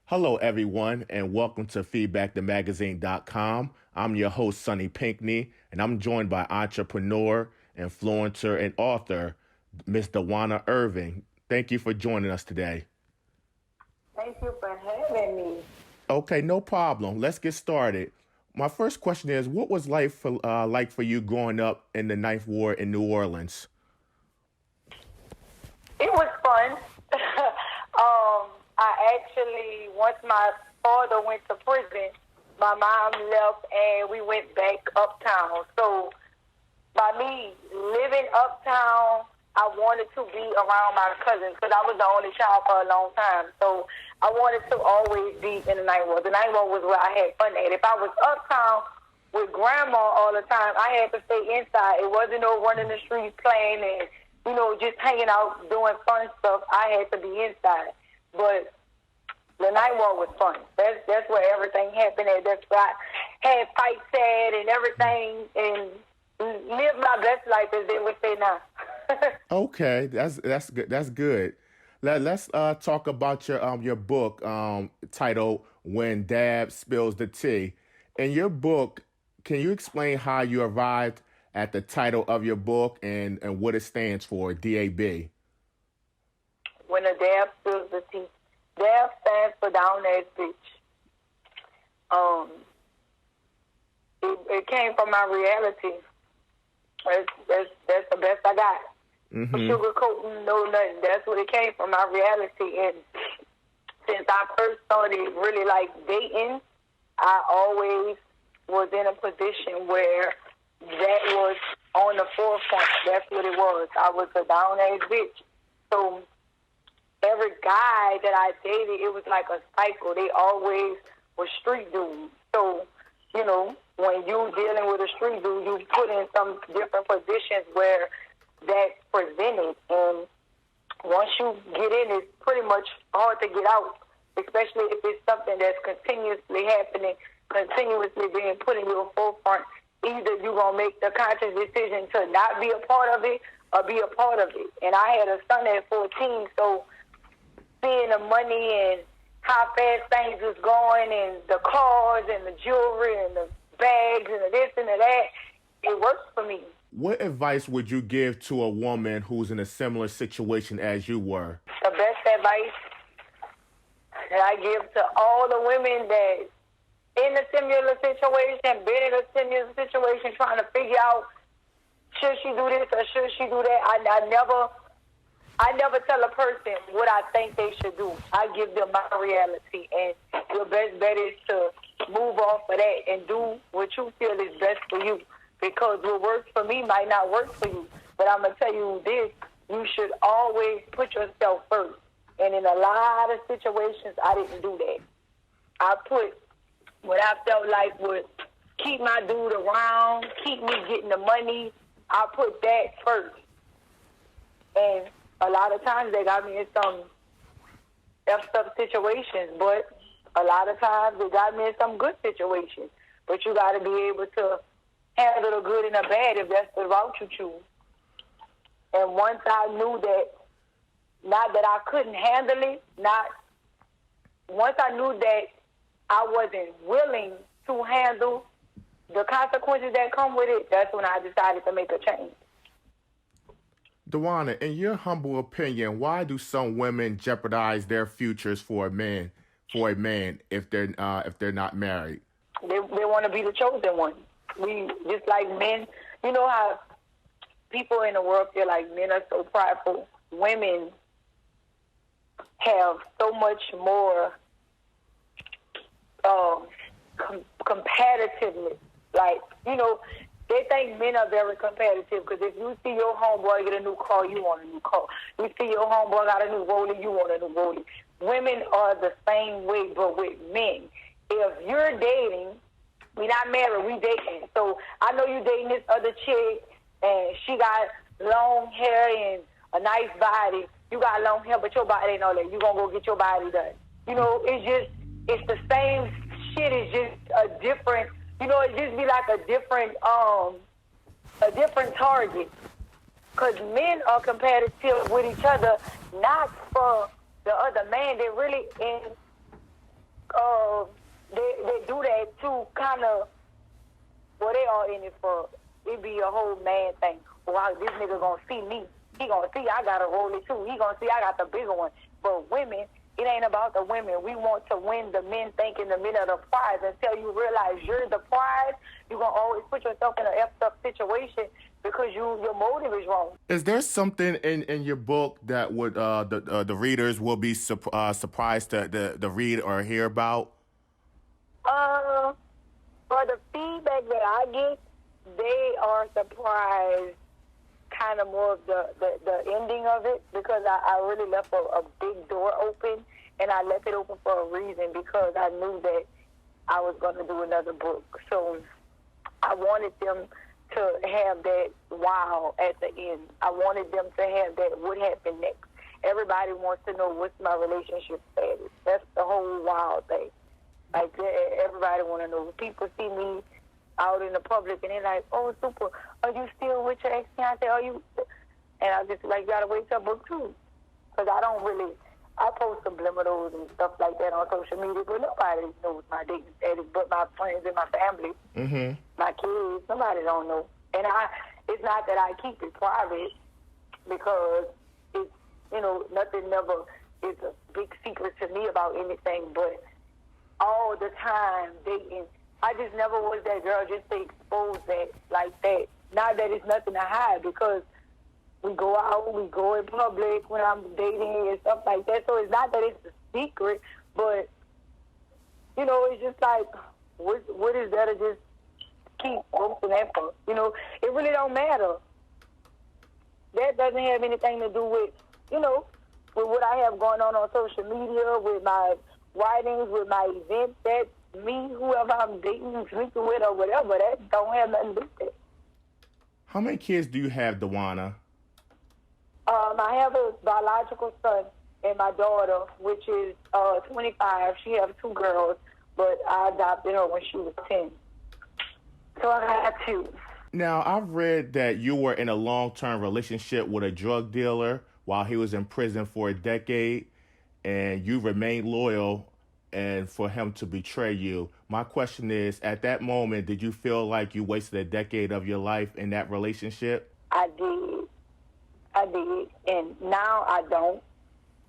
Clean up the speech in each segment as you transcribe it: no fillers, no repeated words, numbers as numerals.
Hello, everyone, and welcome to feedbackthemagazine.com. I'm your host, Sonny Pinkney, and I'm joined by entrepreneur, influencer, and author, Miss D'wayna Irvin. Thank you for joining us today. Thank you for having me. Okay, no problem. Let's get started. My first question is, what was life like for you growing up in the Ninth Ward in New Orleans? It was fun. Once my father went to prison, my mom left and we went back uptown. So by me living uptown, I wanted to be around my cousins because I was the only child for a long time. So I wanted to always be in the Ninth Ward. The Ninth Ward was where I had fun at. If I was uptown with grandma all the time, I had to stay inside. It wasn't no running the streets playing and, just hanging out doing fun stuff. I had to be inside. But the Ninth Ward was fun. That's where everything happened at. That's where I had fights at and everything and lived my best life, as they would say now. Okay, that's good. That's good. Let's talk about your book titled "When Dad Spills the Tea." In your book, can you explain how you arrived at the title of your book and what it stands for, D.A.B? When a dab spills the tea. Dab stands for down ass bitch. It came from my reality. That's the best I got. Mm-hmm. Sugarcoating, no nothing. That's what it came from, my reality. And since I first started really like dating, I always was in a position where that was on the forefront. That's what it was. I was a down ass bitch. So every guy that I dated, it was like a cycle. They always were street dudes. So, when you dealing with a street dude, you put in some different positions where that presented. And once you get in, it's pretty much hard to get out, especially if it's something that's continuously happening, continuously being put in your forefront. Either you're going to make the conscious decision to not be a part of it or be a part of it. And I had a son at 14, so seeing the money and how fast things was going and the cars and the jewelry and the bags and the this and the that, it worked for me. What advice would you give to a woman who's in a similar situation as you were? The best advice that I give to all the women that in a similar situation, been in a similar situation, trying to figure out, should she do this or should she do that? I never tell a person what I think they should do. I give them my reality, and your best bet is to move off of that and do what you feel is best for you. Because what works for me might not work for you. But I'm going to tell you this, you should always put yourself first. And in a lot of situations, I didn't do that. I put what I felt like would keep my dude around, keep me getting the money. I put that first. And a lot of times they got me in some effed up situations, but a lot of times they got me in some good situations. But you got to be able to handle the good and the bad if that's the route you choose. And once I knew that, not that I couldn't handle it, once I knew that I wasn't willing to handle the consequences that come with it, that's when I decided to make a change. D'wayna, in your humble opinion, why do some women jeopardize their futures for a man if they're not married? They want to be the chosen one. We just like men. You know how people in the world feel like men are so prideful. Women have so much more competitiveness. Like, they think men are very competitive because if you see your homeboy get a new car, you want a new car. You see your homeboy got a new rollie, you want a new rollie. Women are the same way, but with men. If you're dating, we're not married, we dating. So I know you dating this other chick, and she got long hair and a nice body. You got long hair, but your body ain't all that. You gonna go get your body done. It's the same shit. It's just a different. It just be like a different target. Because men are competitive with each other, not for the other man. They're really uh, they do that to kind of, well, they all in it for, it be a whole man thing. Wow, this nigga gonna see me. He gonna see I got a rollie too. He gonna see I got the bigger one. But women, it ain't about the women. We want to win the men thinking the men are the prize. Until you realize you're the prize, you're going to always put yourself in an effed up situation because your motive is wrong. Is there something in your book that would the readers will be surprised to read or hear about? For the feedback that I get, they are surprised kind of more of the ending of it, because I really left a big door open, and I left it open for a reason, because I knew that I was going to do another book. So I wanted them to have that wow at the end. I wanted them to have that what happened next. Everybody wants to know what's my relationship status. That's the whole wow thing. Like, everybody want to know. People see me out in the public, and they're like, oh, super, are you still with your ex-fiance? Are you? And I just like, you got to wait till book 2. Because I post subliminals and stuff like that on social media, but nobody knows my dating status but my friends and my family, my kids. Nobody don't know. And it's not that I keep it private, because it's, nothing never is a big secret to me about anything, but all the time dating, I just never was that girl just to expose that like that. Not that it's nothing to hide, because we go out, we go in public when I'm dating and stuff like that. So it's not that it's a secret, but, it's just like, what is there to just keep posting that for? It really don't matter. That doesn't have anything to do with, with what I have going on social media, with my writings, with my events. That's me, whoever I'm dating, sleeping with, or whatever. That don't have nothing to do with it. How many kids do you have, D'wayna? I have a biological son and my daughter, which is 25. She has 2 girls, but I adopted her when she was 10. So I have 2. Now, I've read that you were in a long-term relationship with a drug dealer while he was in prison for a decade, and you remained loyal and for him to betray you. My question is, at that moment, did you feel like you wasted a decade of your life in that relationship? I did, and now I don't.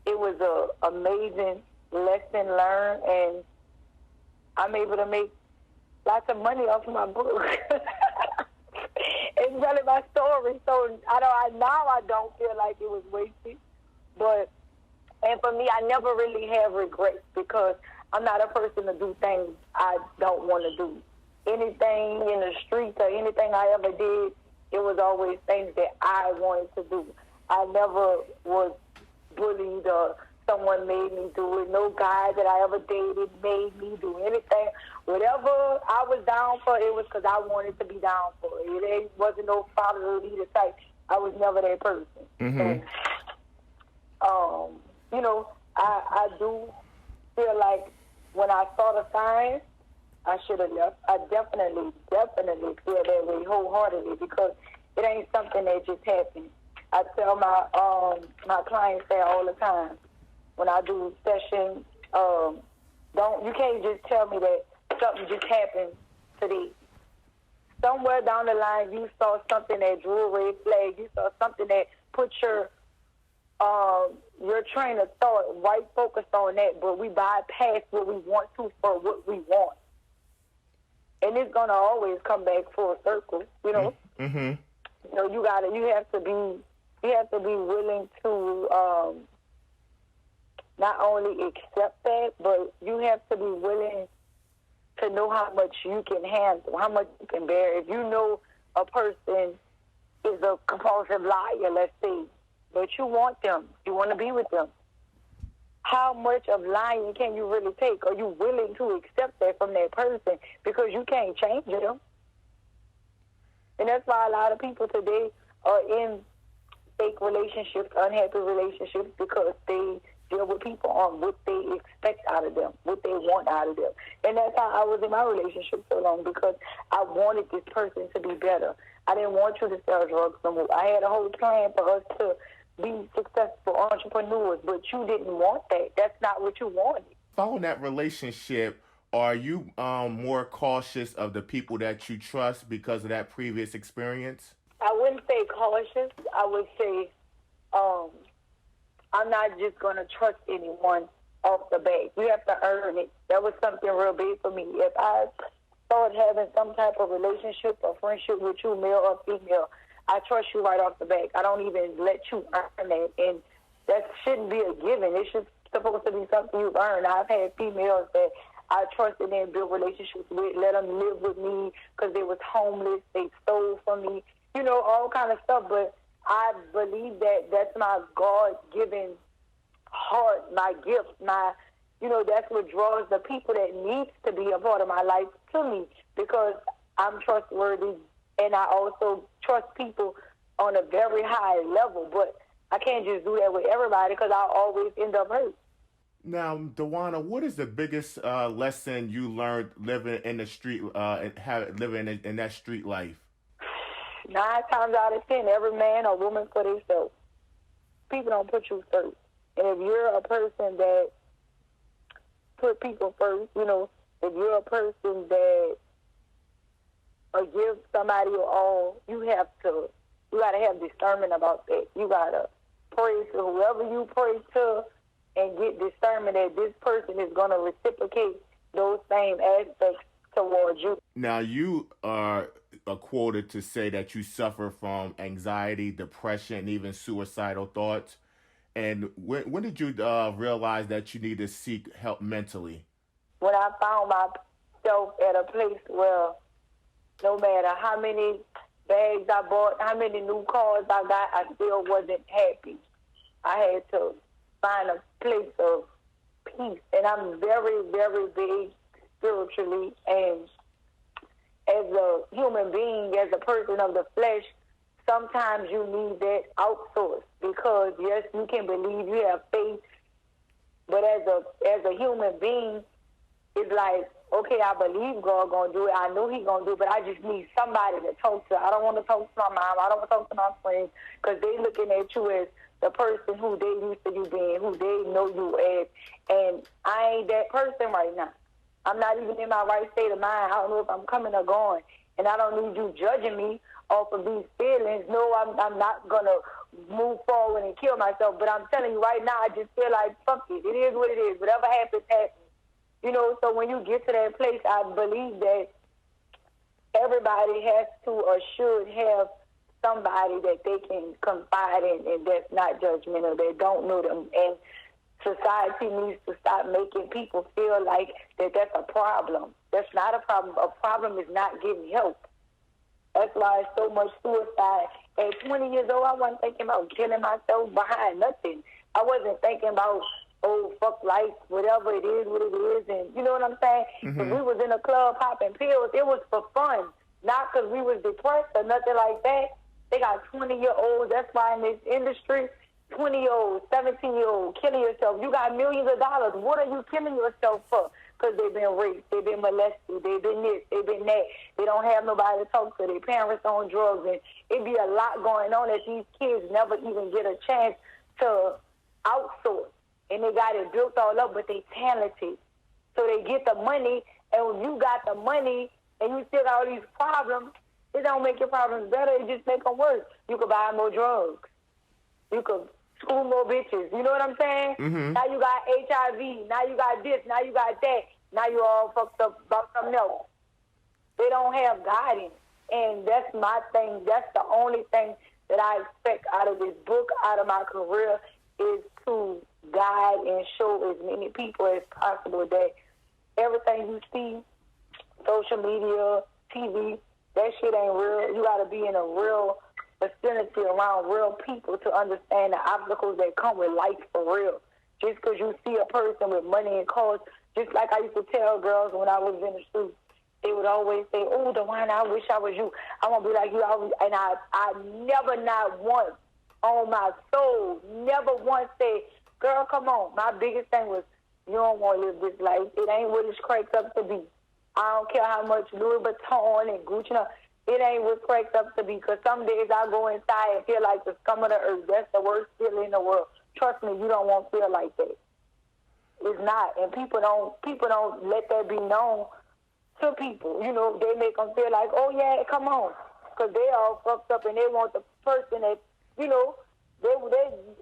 It was a amazing lesson learned, and I'm able to make lots of money off of my book. It's telling my story, so now I don't feel like it was wasted. And for me, I never really have regrets, because I'm not a person to do things I don't want to do. Anything in the streets or anything I ever did, it was always things that I wanted to do. I never was bullied or someone made me do it. No guy that I ever dated made me do anything. Whatever I was down for, it was because I wanted to be down for it. It wasn't no father leader type. I was never that person. Mm-hmm. So, I do feel like when I saw the signs, I should have left. I definitely feel that way wholeheartedly, because it ain't something that just happened. I tell my clients that all the time when I do sessions. You can't just tell me that something just happened today. Somewhere down the line, you saw something that drew a red flag. You saw something that put your train of thought right focused on that, but we bypass what we want to for what we want. And it's gonna always come back full circle, Mm-hmm. So you have to be willing to not only accept that, but you have to be willing to know how much you can handle, how much you can bear. If you know a person is a compulsive liar, let's say, but you want them, you want to be with them, how much of lying can you really take? Are you willing to accept that from that person? Because you can't change them. And that's why a lot of people today are in fake relationships, unhappy relationships, because they deal with people on what they expect out of them, what they want out of them. And that's how I was in my relationship so long, because I wanted this person to be better. I didn't want you to sell drugs no more. I had a whole plan for us to be successful entrepreneurs, but you didn't want that. That's not what you wanted. following that relationship, are you more cautious of the people that you trust because of that previous experience? I wouldn't say cautious. I would say um, I'm not just going to trust anyone off the bat. You have to earn it. That was something real big for me. If I start having some type of relationship or friendship with you, male or female, I trust you right off the bat. I don't even let you earn that. And that shouldn't be a given. It's just supposed to be something you earn. I've had females that I trusted and built relationships with, let them live with me because they was homeless, they stole from me, all kind of stuff. But I believe that that's my God-given heart, my gift, that's what draws the people that needs to be a part of my life to me because I'm trustworthy and I also trust people on a very high level. But I can't just do that with everybody because I'll always end up hurt. Now, D'wayna, what is the biggest lesson you learned living in the street, living in that street life? 9 times out of 10, every man or woman for themselves. People don't put you first. And if you're a person that put people first, if you're a person that give somebody your all, you got to have discernment about that. You got to pray to whoever you pray to and get discernment that this person is going to reciprocate those same aspects towards you. Now, you are quoted to say that you suffer from anxiety, depression, even suicidal thoughts. And when did you realize that you need to seek help mentally? When I found myself at a place where no matter how many bags I bought, how many new cars I got, I still wasn't happy. I had to find a place of peace. And I'm very, very big spiritually. And as a human being, as a person of the flesh, sometimes you need that outsource because, yes, you can believe, you have faith. But as a human being, it's like, okay, I believe God going to do it. I know He going to do it, but I just need somebody to talk to. I don't want to talk to my mom. I don't want to talk to my friends because they looking at you as the person who they used to you being, who they know you as. And I ain't that person right now. I'm not even in my right state of mind. I don't know if I'm coming or going. And I don't need you judging me off of these feelings. No, I'm not going to move forward and kill myself. But I'm telling you right now, I just feel like, fuck it. It is what it is. Whatever happens, happens. So when you get to that place, I believe that everybody has to or should have somebody that they can confide in and that's not judgmental, that don't know them. And society needs to stop making people feel like that's a problem. That's not a problem. A problem is not getting help. That's why it's so much suicide. At 20 years old, I wasn't thinking about killing myself behind nothing. I wasn't thinking about, fuck life, whatever it is, what it is. And you know what I'm saying? Mm-hmm. If we was in a club popping pills, it was for fun, not because we was depressed or nothing like that. They got 20-year-olds. That's why in this industry, 20-year-olds, 17-year-olds, killing yourself. You got millions of dollars. What are you killing yourself for? Because they've been raped, they've been molested, they've been this, they've been that. They don't have nobody to talk to. Their parents on drugs. And it be a lot going on that these kids never even get a chance to outsource. And they got it built all up, but they talented. So they get the money, and when you got the money and you still got all these problems, it don't make your problems better. It just make them worse. You could buy more drugs. You could school more bitches. You know what I'm saying? Mm-hmm. Now you got HIV. Now you got this. Now you got that. Now you all fucked up about something else. They don't have guidance. And that's my thing. That's the only thing that I expect out of this book, out of my career, is to guide and show as many people as possible that everything you see, social media, TV, that shit ain't real. You got to be in a real vicinity around real people to understand the obstacles that come with life for real. Just because you see a person with money and cars, just like I used to tell girls when I was in the streets, they would always say, oh, D'wayna, I wish I was you. I want to be like you. And I never, not once on my soul, never once said, girl, come on. My biggest thing was, you don't want to live this life. It ain't what it's cracked up to be. I don't care how much Louis Vuitton and Gucci, it ain't what cracked up to be. Because some days I go inside and feel like the scum of the earth. That's the worst feeling in the world. Trust me, you don't want to feel like that. It's not, and people don't let that be known to people. You know, they make them feel like, oh yeah, come on, because they all fucked up and they want the person that, you know, they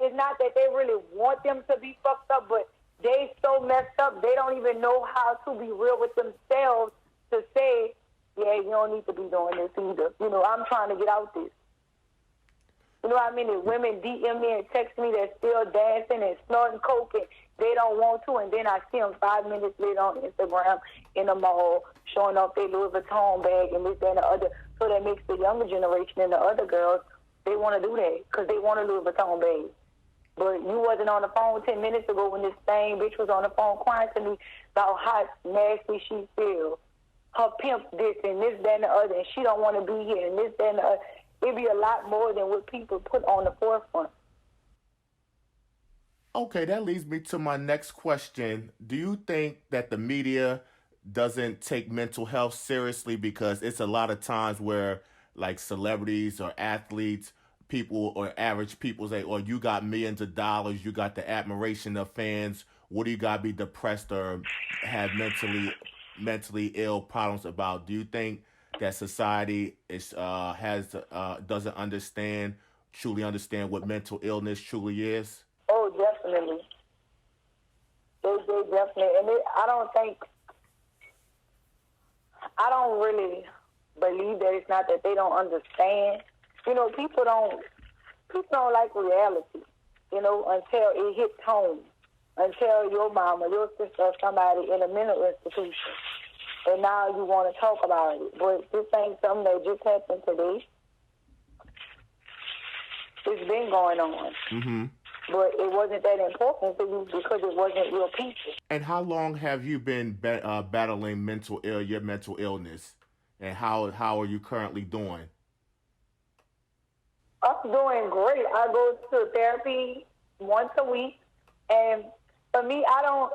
it's not that they really want them to be fucked up, but they so messed up they don't even know how to be real with themselves to say, yeah, you don't need to be doing this either. You know, I'm trying to get out this. You know how many women DM me and text me that's still dancing and snorting coke and they don't want to, and then I see them 5 minutes later on Instagram in the mall showing off their Louis Vuitton bag and this, that, and the other. So that makes the younger generation and the other girls, they want to do that because they want a Louis Vuitton bag. But you wasn't on the phone 10 minutes ago when this same bitch was on the phone crying to me about how nasty she feels. Her pimp this and this, that, and the other, and she don't want to be here and this, that, and the other. It'd be a lot more than what people put on the forefront. Okay, that leads me to my next question. Do you think that the media doesn't take mental health seriously? Because it's a lot of times where, like, celebrities or athletes, people or average people say, "Oh, you got millions of dollars, you got the admiration of fans. What do you got to be depressed or have mentally ill problems about?" Do you think that society is has doesn't truly understand what mental illness truly is? Oh, definitely. They definitely, and I don't really believe that it's not that they don't understand. You know, people don't like reality, you know, until it hits home, until your mama, your sister, or somebody in a mental institution, and now you want to talk about it. But this ain't something that just happened today. It's been going on. Mm-hmm. But it wasn't that important to you because it wasn't your people. And how long have you been battling your mental illness, and how are you currently doing? I'm doing great. I go to therapy once a week, and for me, I don't,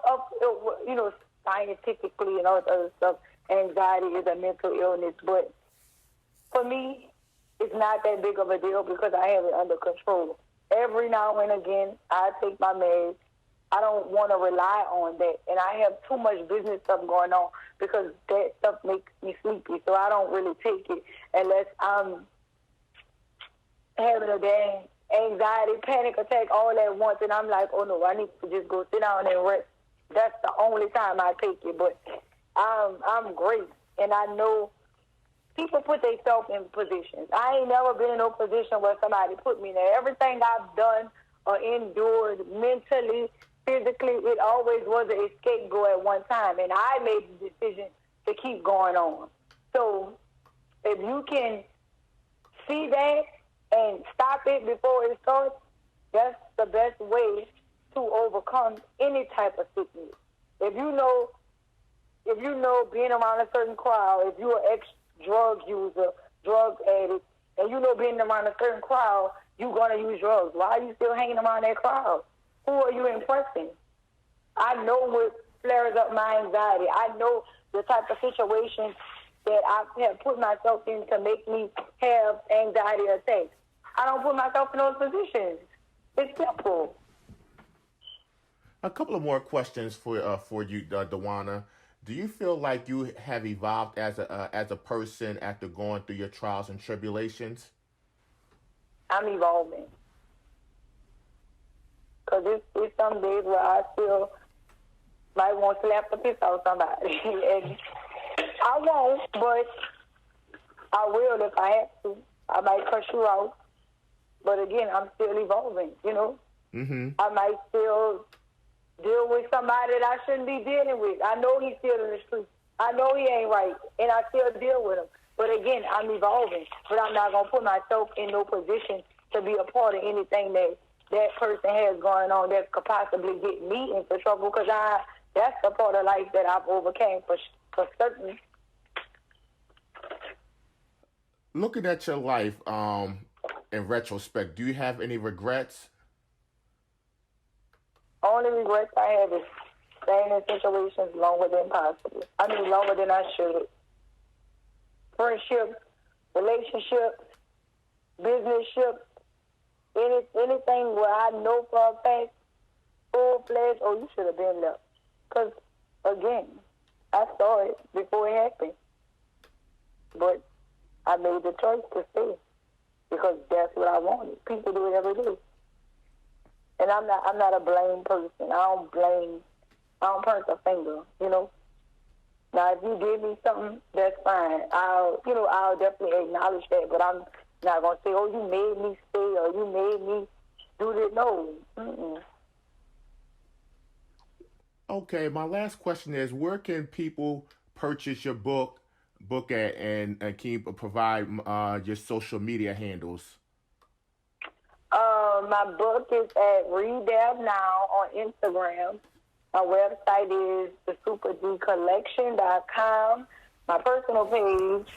you know, scientifically and all this other stuff, anxiety is a mental illness, but for me, it's not that big of a deal because I have it under control. Every now and again, I take my meds. I don't want to rely on that, and I have too much business stuff going on because that stuff makes me sleepy, so I don't really take it unless I'm having a damn anxiety, panic attack all at once, and I'm like, oh no, I need to just go sit down and rest. That's the only time I take it, but I'm great, and I know people put themselves in positions. I ain't never been in no position where somebody put me there. Everything I've done or endured mentally, physically, it always was an escape goal at one time, and I made the decision to keep going on. So if you can see that and stop it before it starts, that's the best way to overcome any type of sickness. If you know being around a certain crowd, if you're an ex-drug user, drug addict, and you know being around a certain crowd, you're going to use drugs. Why are you still hanging around that crowd? Who are you impressing? I know what flares up my anxiety. I know the type of situations that I have put myself in to make me have anxiety attacks. I don't put myself in those positions. It's simple. A couple of more questions for you, D'wayna. Do you feel like you have evolved as a person after going through your trials and tribulations? I'm evolving. Because it's some days where I still might want to slap the piss out of somebody. And I won't, but I will if I have to. I might cuss you out. But again, I'm still evolving, you know? Mm-hmm. I might still deal with somebody that I shouldn't be dealing with. I know he's still in the street. I know he ain't right, and I still deal with him. But again, I'm evolving. But I'm not going to put myself in no position to be a part of anything that person has going on that could possibly get me into trouble, because that's the part of life that I've overcame for certain. Looking at your life, in retrospect, do you have any regrets? Only regrets I have is staying in situations longer than possible. I mean, longer than I should. Friendships, relationships, business-ships, anything where I know for a fact, full-fledged, oh, you should have been left. Because, again, I saw it before it happened. But I made the choice to stay because that's what I wanted. People do whatever they do. And I'm not a blame person. I don't point a finger, you know. Now, if you give me something, that's fine. I'll definitely acknowledge that, but I'm not going to say, oh, you made me stay or you made me do this. No. Mm-mm. Okay, my last question is, where can people purchase your book at, and can you provide your social media handles? My book is at Read D.A.B now on Instagram. My website is thesuperdcollection.com. My personal page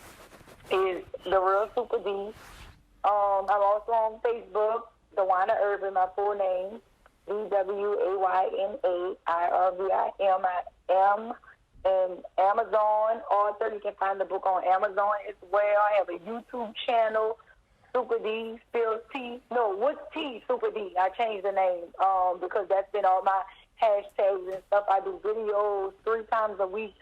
is The Real Super D. I'm also on Facebook, D'wayna Irvin, my full name, DWAYNA IRVIM. I am. And Amazon author. You can find the book on Amazon as well. I have a YouTube channel, Super D, spells T. No, what's T, Super D? I changed the name because that's been all my hashtags and stuff. I do videos 3 times a week.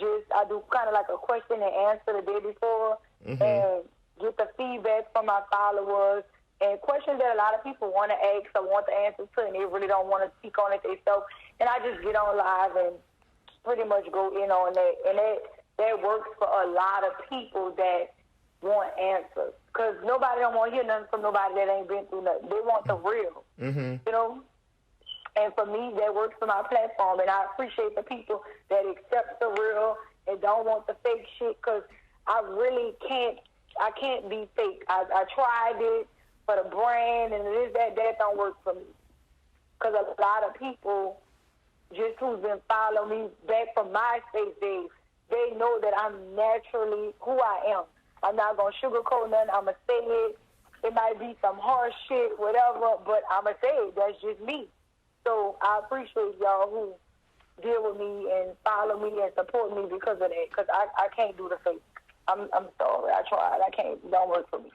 I do kind of like a question and answer the day before and get the feedback from my followers and questions that a lot of people want to ask or want the answers to, and they really don't want to speak on it themselves. And I just get on live and pretty much go in on that. And that works for a lot of people that want answers. Because nobody don't want to hear nothing from nobody that ain't been through nothing. They want the real, you know? And for me, that works for my platform. And I appreciate the people that accept the real and don't want the fake shit, because I really can't be fake. I tried it for the brand, and that don't work for me. Because a lot of people just who's been following me back from MySpace days, they know that I'm naturally who I am. I'm not going to sugarcoat nothing. I'm going to say it. It might be some harsh shit, whatever, but I'm going to say it. That's just me. So I appreciate y'all who deal with me and follow me and support me because of that, because I can't do the fake. I'm sorry. I tried. I can't. It don't work for me.